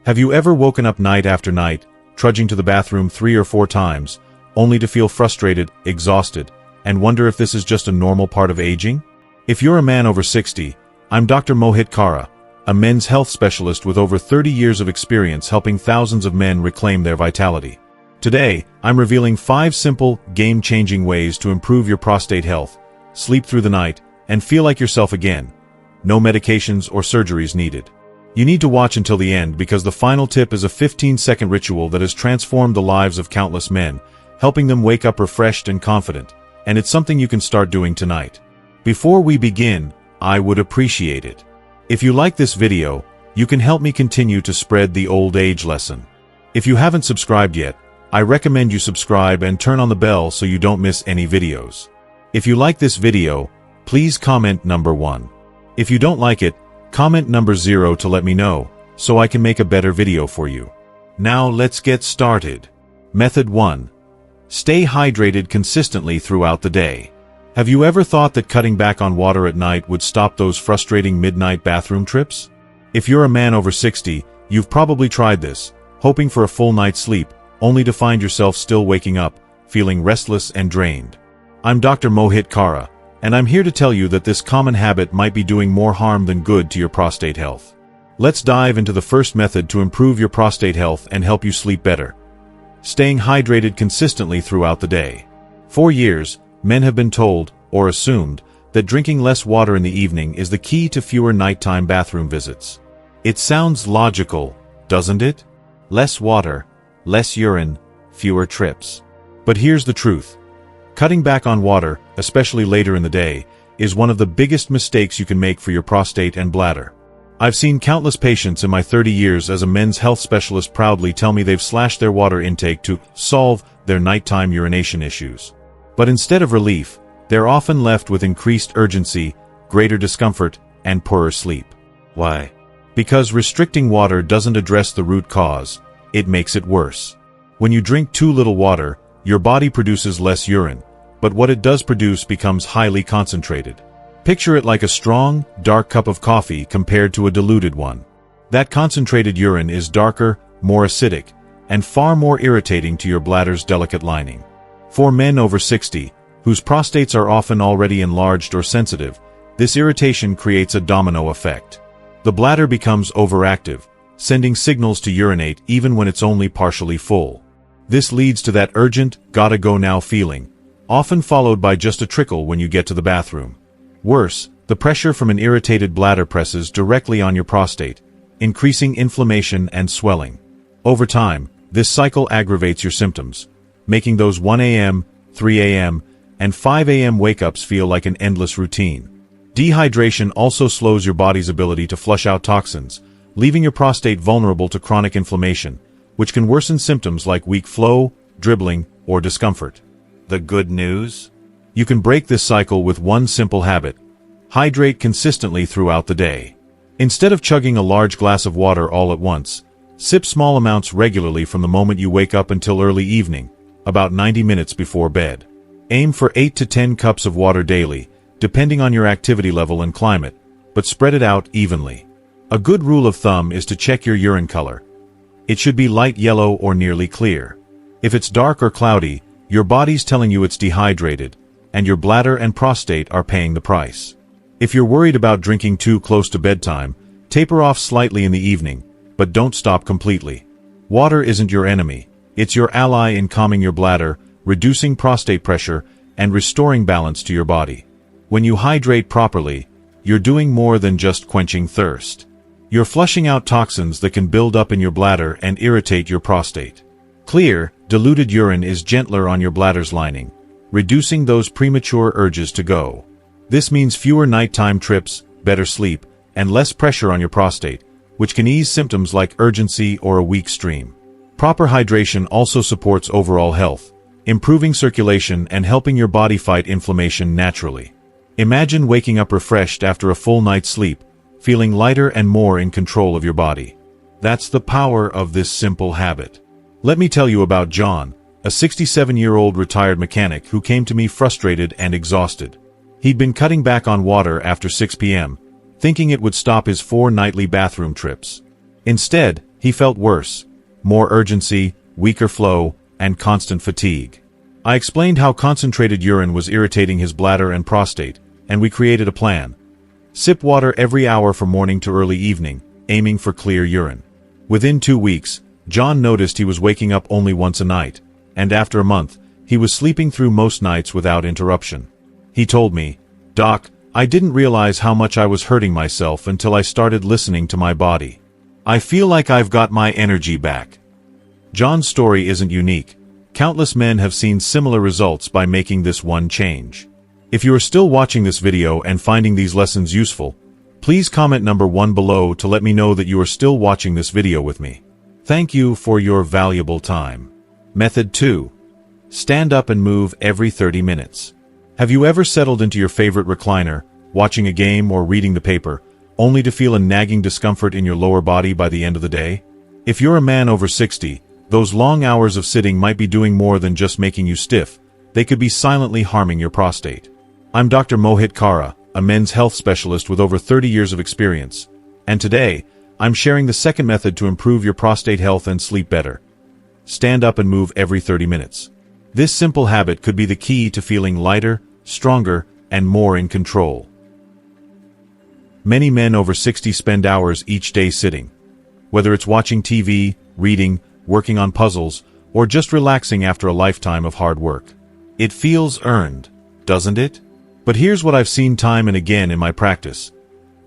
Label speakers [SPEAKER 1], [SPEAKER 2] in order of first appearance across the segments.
[SPEAKER 1] Have you ever woken up night after night, trudging to the bathroom 3 or 4 times, only to feel frustrated, exhausted, and wonder if this is just a normal part of aging? If you're a man over 60, I'm Dr. Mohit Kara, a men's health specialist with over 30 years of experience helping thousands of men reclaim their vitality. Today, I'm revealing 5 simple, game-changing ways to improve your prostate health, sleep through the night, and feel like yourself again. No medications or surgeries needed. You need to watch until the end because the final tip is a 15-second ritual that has transformed the lives of countless men, helping them wake up refreshed and confident, and it's something you can start doing tonight. Before we begin, I would appreciate it if you like this video, you can help me continue to spread the old age lesson. If you haven't subscribed yet, I recommend you subscribe and turn on the bell so you don't miss any videos. If you like this video, please comment number 1. If you don't like it, comment number 0 to let me know, so I can make a better video for you. Now let's get started. Method 1. Stay hydrated consistently throughout the day. Have you ever thought that cutting back on water at night would stop those frustrating midnight bathroom trips? If you're a man over 60, you've probably tried this, hoping for a full night's sleep, only to find yourself still waking up, feeling restless and drained. I'm Dr. Mohit Kara, and I'm here to tell you that this common habit might be doing more harm than good to your prostate health. Let's dive into the first method to improve your prostate health and help you sleep better. Staying hydrated consistently throughout the day. For years, men have been told, or assumed, that drinking less water in the evening is the key to fewer nighttime bathroom visits. It sounds logical, doesn't it? Less water, less urine, fewer trips. But here's the truth. Cutting back on water, especially later in the day, is one of the biggest mistakes you can make for your prostate and bladder. I've seen countless patients in my 30 years as a men's health specialist proudly tell me they've slashed their water intake to solve their nighttime urination issues. But instead of relief, they're often left with increased urgency, greater discomfort, and poorer sleep. Why? Because restricting water doesn't address the root cause, it makes it worse. When you drink too little water, your body produces less urine, but what it does produce becomes highly concentrated. Picture it like a strong, dark cup of coffee compared to a diluted one. That concentrated urine is darker, more acidic, and far more irritating to your bladder's delicate lining. For men over 60, whose prostates are often already enlarged or sensitive, this irritation creates a domino effect. The bladder becomes overactive, sending signals to urinate even when it's only partially full. This leads to that urgent, gotta go now feeling, often followed by just a trickle when you get to the bathroom. Worse, the pressure from an irritated bladder presses directly on your prostate, increasing inflammation and swelling. Over time, this cycle aggravates your symptoms, making those 1 a.m., 3 a.m., and 5 a.m. wake-ups feel like an endless routine. Dehydration also slows your body's ability to flush out toxins, leaving your prostate vulnerable to chronic inflammation, which can worsen symptoms like weak flow, dribbling, or discomfort. The good news? You can break this cycle with one simple habit. Hydrate consistently throughout the day. Instead of chugging a large glass of water all at once, sip small amounts regularly from the moment you wake up until early evening, about 90 minutes before bed. Aim for 8 to 10 cups of water daily, depending on your activity level and climate, but spread it out evenly. A good rule of thumb is to check your urine color. It should be light yellow or nearly clear. If it's dark or cloudy, your body's telling you it's dehydrated, and your bladder and prostate are paying the price. If you're worried about drinking too close to bedtime, taper off slightly in the evening, but don't stop completely. Water isn't your enemy, it's your ally in calming your bladder, reducing prostate pressure, and restoring balance to your body. When you hydrate properly, you're doing more than just quenching thirst. You're flushing out toxins that can build up in your bladder and irritate your prostate. Clear, diluted urine is gentler on your bladder's lining, reducing those premature urges to go. This means fewer nighttime trips, better sleep, and less pressure on your prostate, which can ease symptoms like urgency or a weak stream. Proper hydration also supports overall health, improving circulation and helping your body fight inflammation naturally. Imagine waking up refreshed after a full night's sleep, feeling lighter and more in control of your body. That's the power of this simple habit. Let me tell you about John, a 67-year-old retired mechanic who came to me frustrated and exhausted. He'd been cutting back on water after 6 p.m., thinking it would stop his 4 nightly bathroom trips. Instead, He felt worse. More urgency, weaker flow, and constant fatigue. I explained how concentrated urine was irritating his bladder and prostate, and we created a plan. Sip water every hour from morning to early evening, aiming for clear urine. Within 2 weeks, John noticed he was waking up only once a night, and after a month, he was sleeping through most nights without interruption. He told me, "Doc, I didn't realize how much I was hurting myself until I started listening to my body. I feel like I've got my energy back." John's story isn't unique. Countless men have seen similar results by making this one change. If you are still watching this video and finding these lessons useful, please comment number 1 below to let me know that you are still watching this video with me. Thank you for your valuable time. Method 2. Stand up and move every 30 minutes. Have you ever settled into your favorite recliner, watching a game or reading the paper, only to feel a nagging discomfort in your lower body by the end of the day? If you're a man over 60, those long hours of sitting might be doing more than just making you stiff. They could be silently harming your prostate. I'm Dr. Mohit Kara, a men's health specialist with over 30 years of experience, and today, I'm sharing the second method to improve your prostate health and sleep better. Stand up and move every 30 minutes. This simple habit could be the key to feeling lighter, stronger, and more in control. Many men over 60 spend hours each day sitting. Whether it's watching TV, reading, working on puzzles, or just relaxing after a lifetime of hard work. It feels earned, doesn't it? But here's what I've seen time and again in my practice.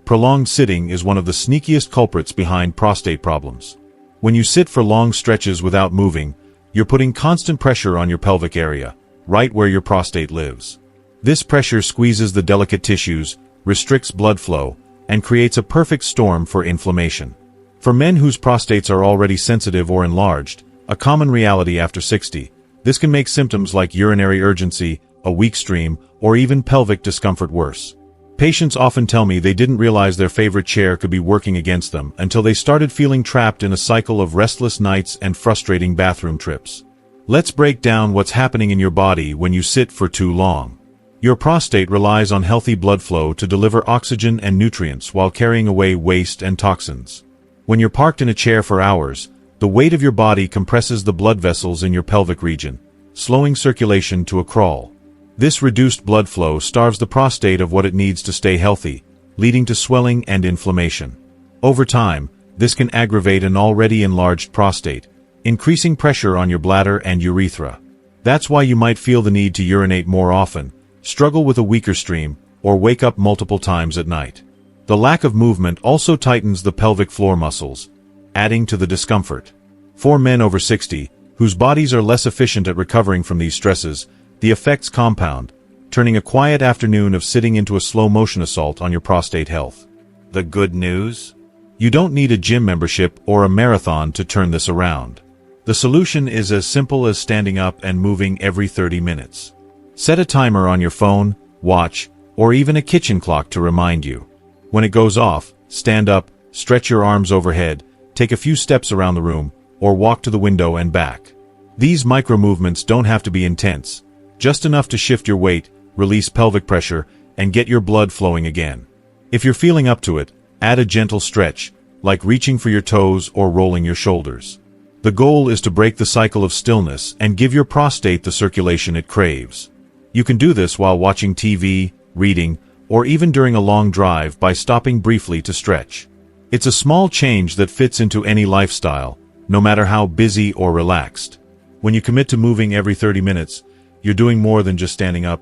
[SPEAKER 1] Prolonged sitting is one of the sneakiest culprits behind prostate problems. When you sit for long stretches without moving, you're putting constant pressure on your pelvic area, right where your prostate lives. This pressure squeezes the delicate tissues, restricts blood flow, and creates a perfect storm for inflammation. For men whose prostates are already sensitive or enlarged, a common reality after 60, this can make symptoms like urinary urgency, a weak stream, or even pelvic discomfort worse. Patients often tell me they didn't realize their favorite chair could be working against them until they started feeling trapped in a cycle of restless nights and frustrating bathroom trips. Let's break down what's happening in your body when you sit for too long. Your prostate relies on healthy blood flow to deliver oxygen and nutrients while carrying away waste and toxins. When you're parked in a chair for hours, the weight of your body compresses the blood vessels in your pelvic region, slowing circulation to a crawl. This reduced blood flow starves the prostate of what it needs to stay healthy, leading to swelling and inflammation. Over time, this can aggravate an already enlarged prostate, increasing pressure on your bladder and urethra. That's why you might feel the need to urinate more often, struggle with a weaker stream, or wake up multiple times at night. The lack of movement also tightens the pelvic floor muscles, adding to the discomfort. For men over 60, whose bodies are less efficient at recovering from these stresses, the effects compound, turning a quiet afternoon of sitting into a slow-motion assault on your prostate health. The good news? You don't need a gym membership or a marathon to turn this around. The solution is as simple as standing up and moving every 30 minutes. Set a timer on your phone, watch, or even a kitchen clock to remind you. When it goes off, stand up, stretch your arms overhead, take a few steps around the room, or walk to the window and back. These micro-movements don't have to be intense, just enough to shift your weight, release pelvic pressure, and get your blood flowing again. If you're feeling up to it, add a gentle stretch, like reaching for your toes or rolling your shoulders. The goal is to break the cycle of stillness and give your prostate the circulation it craves. You can do this while watching TV, reading, or even during a long drive by stopping briefly to stretch. It's a small change that fits into any lifestyle, no matter how busy or relaxed. When you commit to moving every 30 minutes, you're doing more than just standing up.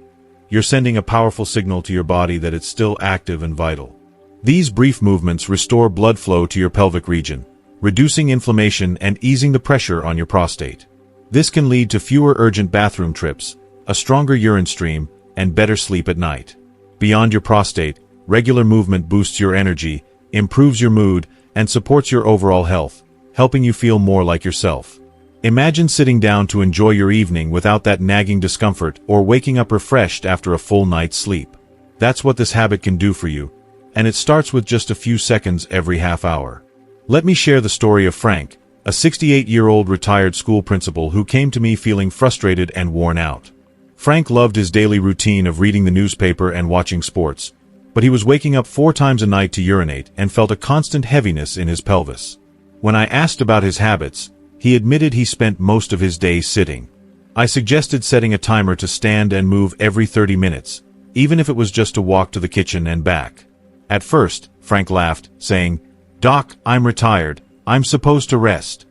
[SPEAKER 1] You're sending a powerful signal to your body that it's still active and vital. These brief movements restore blood flow to your pelvic region, reducing inflammation and easing the pressure on your prostate. This can lead to fewer urgent bathroom trips, a stronger urine stream, and better sleep at night. Beyond your prostate, regular movement boosts your energy, improves your mood, and supports your overall health, helping you feel more like yourself. Imagine sitting down to enjoy your evening without that nagging discomfort or waking up refreshed after a full night's sleep. That's what this habit can do for you, and it starts with just a few seconds every half hour. Let me share the story of Frank, a 68-year-old retired school principal who came to me feeling frustrated and worn out. Frank loved his daily routine of reading the newspaper and watching sports, but he was waking up 4 times a night to urinate and felt a constant heaviness in his pelvis. When I asked about his habits, he admitted he spent most of his day sitting. I suggested setting a timer to stand and move every 30 minutes, even if it was just to walk to the kitchen and back. At first, Frank laughed, saying, "Doc, I'm retired. I'm supposed to rest."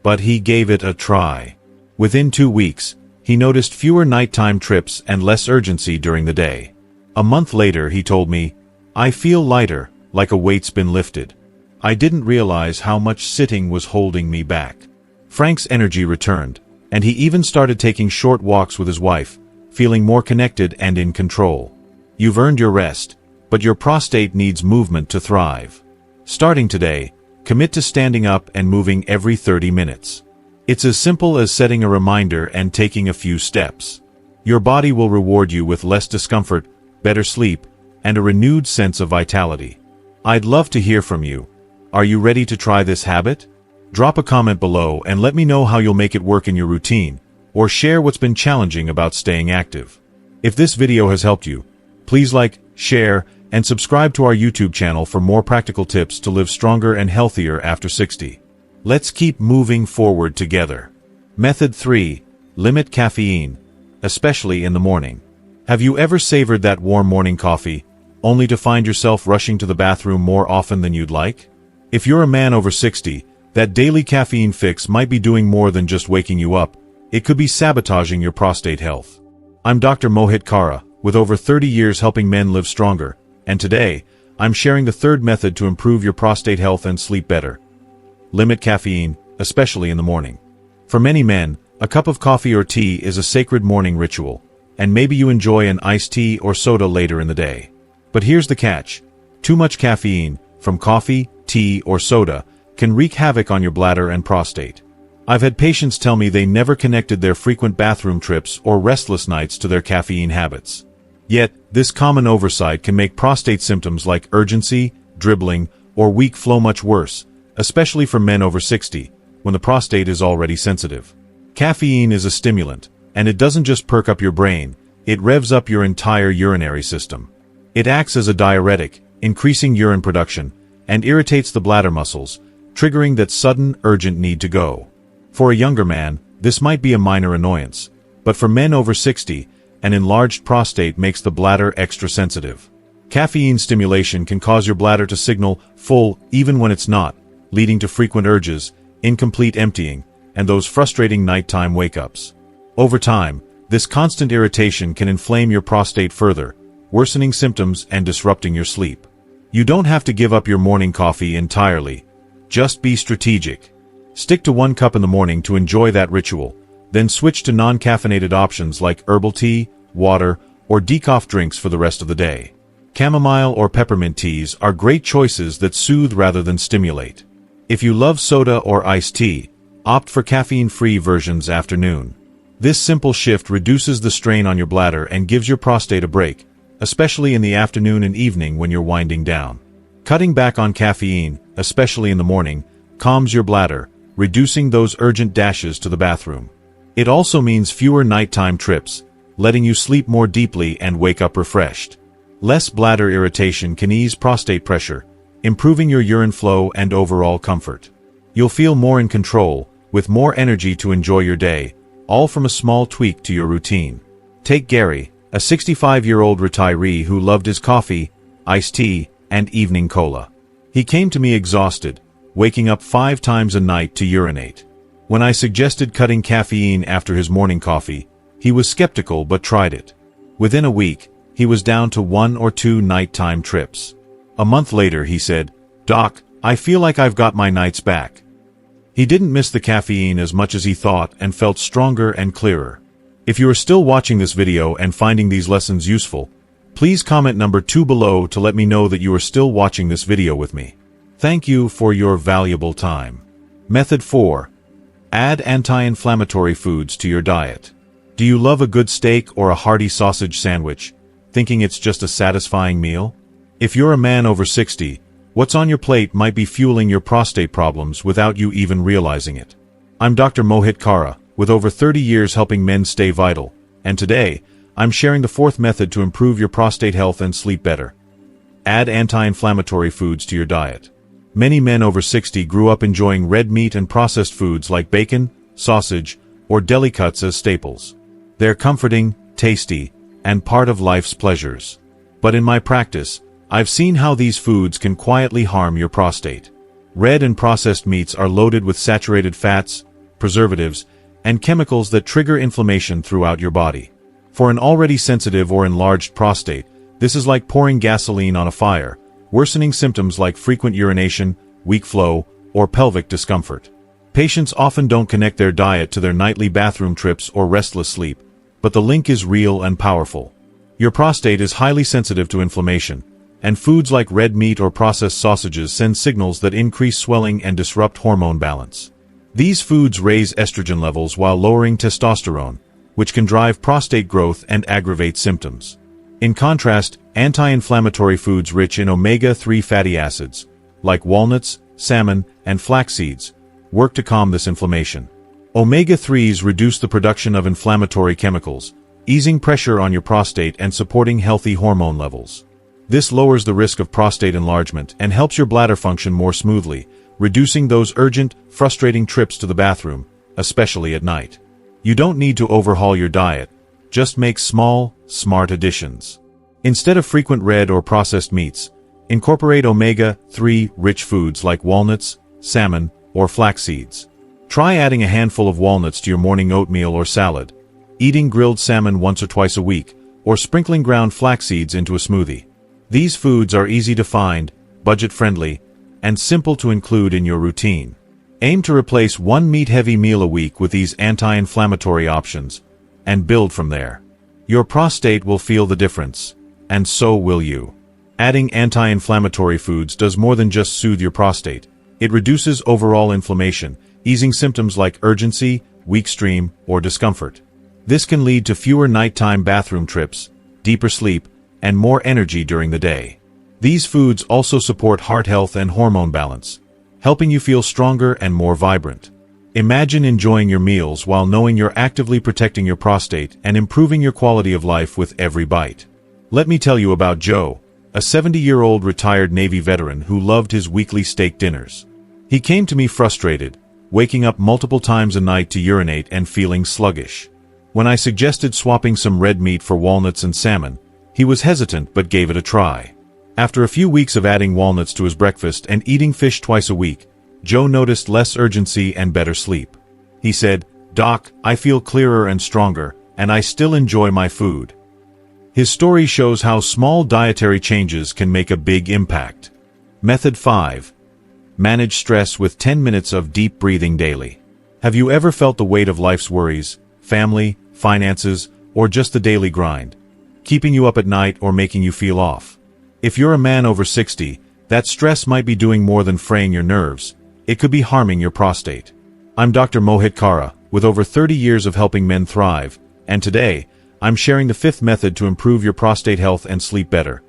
[SPEAKER 1] But he gave it a try. Within 2 weeks, he noticed fewer nighttime trips and less urgency during the day. A month later, he told me, "I feel lighter, like a weight's been lifted." I didn't realize how much sitting was holding me back. Frank's energy returned, and he even started taking short walks with his wife, feeling more connected and in control. You've earned your rest, but your prostate needs movement to thrive. Starting today, commit to standing up and moving every 30 minutes. It's as simple as setting a reminder and taking a few steps. Your body will reward you with less discomfort, better sleep, and a renewed sense of vitality. I'd love to hear from you. Are you ready to try this habit? Drop a comment below and let me know how you'll make it work in your routine, or share what's been challenging about staying active. If this video has helped you, please like, share, and subscribe to our YouTube channel for more practical tips to live stronger and healthier after 60. Let's keep moving forward together. Method 3. Limit caffeine, especially in the morning. Have you ever savored that warm morning coffee, only to find yourself rushing to the bathroom more often than you'd like? If you're a man over 60, that daily caffeine fix might be doing more than just waking you up. It could be sabotaging your prostate health. I'm Dr. Mohit Kara, with over 30 years helping men live stronger, and today, I'm sharing the third method to improve your prostate health and sleep better. Limit caffeine, especially in the morning. For many men, a cup of coffee or tea is a sacred morning ritual, and maybe you enjoy an iced tea or soda later in the day. But here's the catch. Too much caffeine, from coffee, tea, or soda, can wreak havoc on your bladder and prostate. I've had patients tell me they never connected their frequent bathroom trips or restless nights to their caffeine habits. Yet, this common oversight can make prostate symptoms like urgency, dribbling, or weak flow much worse, especially for men over 60, when the prostate is already sensitive. Caffeine is a stimulant, and it doesn't just perk up your brain, it revs up your entire urinary system. It acts as a diuretic, increasing urine production, and irritates the bladder muscles, triggering that sudden, urgent need to go. For a younger man, this might be a minor annoyance, but for men over 60, an enlarged prostate makes the bladder extra sensitive. Caffeine stimulation can cause your bladder to signal full even when it's not, leading to frequent urges, incomplete emptying, and those frustrating nighttime wake-ups. Over time, this constant irritation can inflame your prostate further, worsening symptoms and disrupting your sleep. You don't have to give up your morning coffee entirely. Just be strategic. Stick to 1 cup in the morning to enjoy that ritual, then switch to non-caffeinated options like herbal tea, water, or decaf drinks for the rest of the day. Chamomile or peppermint teas are great choices that soothe rather than stimulate. If you love soda or iced tea, opt for caffeine-free versions afternoon. This simple shift reduces the strain on your bladder and gives your prostate a break, especially in the afternoon and evening when you're winding down. Cutting back on caffeine, especially in the morning, calms your bladder, reducing those urgent dashes to the bathroom. It also means fewer nighttime trips, letting you sleep more deeply and wake up refreshed. Less bladder irritation can ease prostate pressure, improving your urine flow and overall comfort. You'll feel more in control, with more energy to enjoy your day, all from a small tweak to your routine. Take Gary, a 65-year-old retiree who loved his coffee, iced tea, and evening cola. He came to me exhausted, waking up 5 times a night to urinate. When I suggested cutting caffeine after his morning coffee, he was skeptical but tried it. Within a week, he was down to 1 or 2 nighttime trips. A month later, he said, "Doc, I feel like I've got my nights back." He didn't miss the caffeine as much as he thought and felt stronger and clearer. If you are still watching this video and finding these lessons useful, please comment number 2 below to let me know that you are still watching this video with me. Thank you for your valuable time. Method 4. Add anti-inflammatory foods to your diet. Do you love a good steak or a hearty sausage sandwich, thinking it's just a satisfying meal? If you're a man over 60, what's on your plate might be fueling your prostate problems without you even realizing it. I'm Dr. Mohit Kara, with over 30 years helping men stay vital, and today, I'm sharing the 4th method to improve your prostate health and sleep better. Add anti-inflammatory foods to your diet. Many men over 60 grew up enjoying red meat and processed foods like bacon, sausage, or deli cuts as staples. They're comforting, tasty, and part of life's pleasures. But in my practice, I've seen how these foods can quietly harm your prostate. Red and processed meats are loaded with saturated fats, preservatives, and chemicals that trigger inflammation throughout your body. For an already sensitive or enlarged prostate, this is like pouring gasoline on a fire, worsening symptoms like frequent urination, weak flow, or pelvic discomfort. Patients often don't connect their diet to their nightly bathroom trips or restless sleep, but the link is real and powerful. Your prostate is highly sensitive to inflammation, and foods like red meat or processed sausages send signals that increase swelling and disrupt hormone balance. These foods raise estrogen levels while lowering testosterone, which can drive prostate growth and aggravate symptoms. In contrast, anti-inflammatory foods rich in omega-3 fatty acids, like walnuts, salmon, and flax seeds, work to calm this inflammation. Omega-3s reduce the production of inflammatory chemicals, easing pressure on your prostate and supporting healthy hormone levels. This lowers the risk of prostate enlargement and helps your bladder function more smoothly, reducing those urgent, frustrating trips to the bathroom, especially at night. You don't need to overhaul your diet. Just make small, smart additions. Instead of frequent red or processed meats, incorporate omega-3 rich foods like walnuts, salmon, or flax seeds. Try adding a handful of walnuts to your morning oatmeal or salad, eating grilled salmon once or twice a week, or sprinkling ground flax seeds into a smoothie. These foods are easy to find, budget-friendly, and simple to include in your routine. Aim to replace one meat-heavy meal a week with these anti-inflammatory options, and build from there. Your prostate will feel the difference, and so will you. Adding anti-inflammatory foods does more than just soothe your prostate. It reduces overall inflammation, easing symptoms like urgency, weak stream, or discomfort. This can lead to fewer nighttime bathroom trips, deeper sleep, and more energy during the day. These foods also support heart health and hormone balance, helping you feel stronger and more vibrant. Imagine enjoying your meals while knowing you're actively protecting your prostate and improving your quality of life with every bite. Let me tell you about Joe, a 70-year-old retired Navy veteran who loved his weekly steak dinners. He came to me frustrated, waking up multiple times a night to urinate and feeling sluggish. When I suggested swapping some red meat for walnuts and salmon, he was hesitant but gave it a try. After a few weeks of adding walnuts to his breakfast and eating fish twice a week, Joe noticed less urgency and better sleep. He said, "Doc, I feel clearer and stronger, and I still enjoy my food." His story shows how small dietary changes can make a big impact. Method 5. Manage stress with 10 minutes of deep breathing daily. Have you ever felt the weight of life's worries, family, finances, or just the daily grind, keeping you up at night or making you feel off? If you're a man over 60, that stress might be doing more than fraying your nerves. It could be harming your prostate. I'm Dr. Mohit Kara, with over 30 years of helping men thrive, and today, I'm sharing the 5th method to improve your prostate health and sleep better.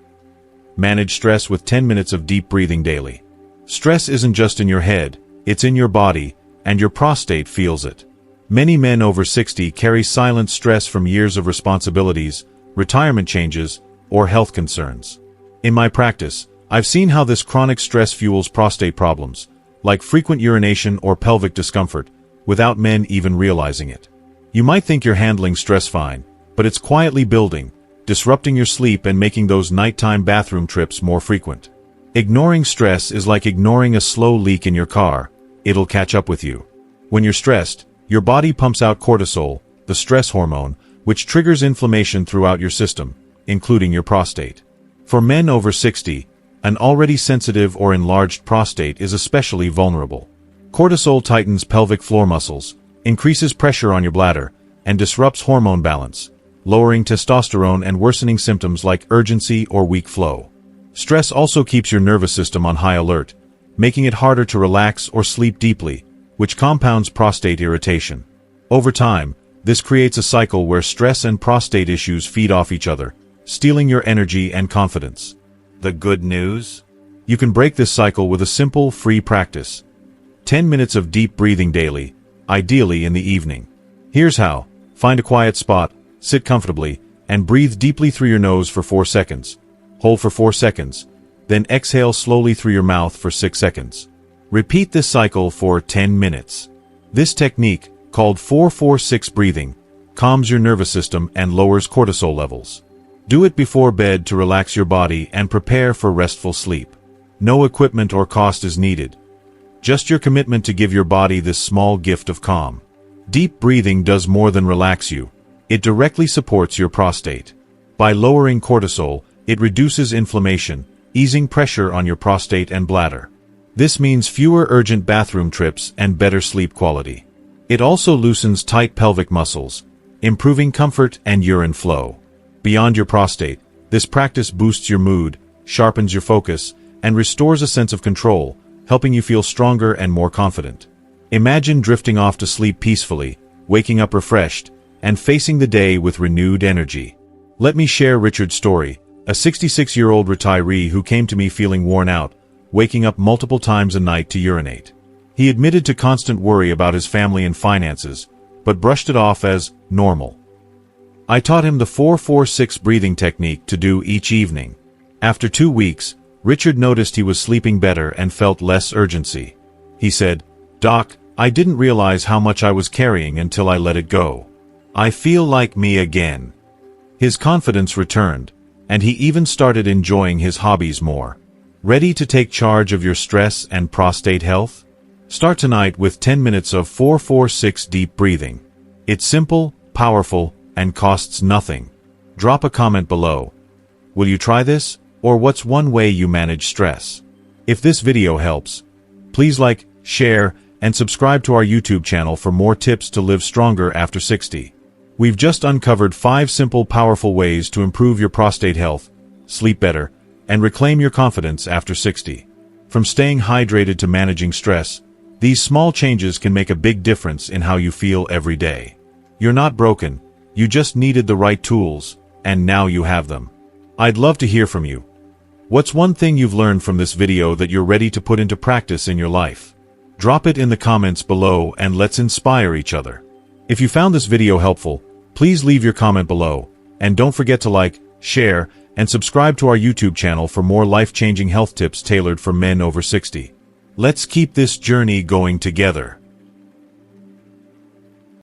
[SPEAKER 1] Manage stress with 10 minutes of deep breathing daily. Stress isn't just in your head, it's in your body, and your prostate feels it. Many men over 60 carry silent stress from years of responsibilities, retirement changes, or health concerns. In my practice, I've seen how this chronic stress fuels prostate problems, like frequent urination or pelvic discomfort, without men even realizing it. You might think you're handling stress fine, but it's quietly building, disrupting your sleep and making those nighttime bathroom trips more frequent. Ignoring stress is like ignoring a slow leak in your car. It'll catch up with you. When you're stressed, your body pumps out cortisol, the stress hormone, which triggers inflammation throughout your system, including your prostate. For men over 60, an already sensitive or enlarged prostate is especially vulnerable. Cortisol tightens pelvic floor muscles, increases pressure on your bladder, and disrupts hormone balance, lowering testosterone and worsening symptoms like urgency or weak flow. Stress also keeps your nervous system on high alert, making it harder to relax or sleep deeply, which compounds prostate irritation. Over time, this creates a cycle where stress and prostate issues feed off each other, stealing your energy and confidence. The good news? You can break this cycle with a simple, free practice. 10 minutes of deep breathing daily, ideally in the evening. Here's how. Find a quiet spot, sit comfortably, and breathe deeply through your nose for 4 seconds. Hold for 4 seconds. Then exhale slowly through your mouth for 6 seconds. Repeat this cycle for 10 minutes. This technique, called 4-4-6 breathing, calms your nervous system and lowers cortisol levels. Do it before bed to relax your body and prepare for restful sleep. No equipment or cost is needed. Just your commitment to give your body this small gift of calm. Deep breathing does more than relax you. It directly supports your prostate. By lowering cortisol, it reduces inflammation, easing pressure on your prostate and bladder. This means fewer urgent bathroom trips and better sleep quality. It also loosens tight pelvic muscles, improving comfort and urine flow. Beyond your prostate, this practice boosts your mood, sharpens your focus, and restores a sense of control, helping you feel stronger and more confident. Imagine drifting off to sleep peacefully, waking up refreshed, and facing the day with renewed energy. Let me share Richard's story, a 66-year-old retiree who came to me feeling worn out, waking up multiple times a night to urinate. He admitted to constant worry about his family and finances, but brushed it off as normal. I taught him the 4-4-6 breathing technique to do each evening. After 2 weeks, Richard noticed he was sleeping better and felt less urgency. He said, "Doc, I didn't realize how much I was carrying until I let it go. I feel like me again." His confidence returned, and he even started enjoying his hobbies more. Ready to take charge of your stress and prostate health? Start tonight with 10 minutes of 4-4-6 deep breathing. It's simple, powerful, and costs nothing. Drop a comment below. Will you try this, or what's one way you manage stress? If this video helps, please like, share, and subscribe to our YouTube channel for more tips to live stronger after 60. We've just uncovered 5 simple, powerful ways to improve your prostate health, sleep better, and reclaim your confidence after 60. From staying hydrated to managing stress, these small changes can make a big difference in how you feel every day. You're not broken, you just needed the right tools, and now you have them. I'd love to hear from you. What's one thing you've learned from this video that you're ready to put into practice in your life? Drop it in the comments below and let's inspire each other. If you found this video helpful, please leave your comment below, and don't forget to like, share, and subscribe to our YouTube channel for more life-changing health tips tailored for men over 60. Let's keep this journey going together.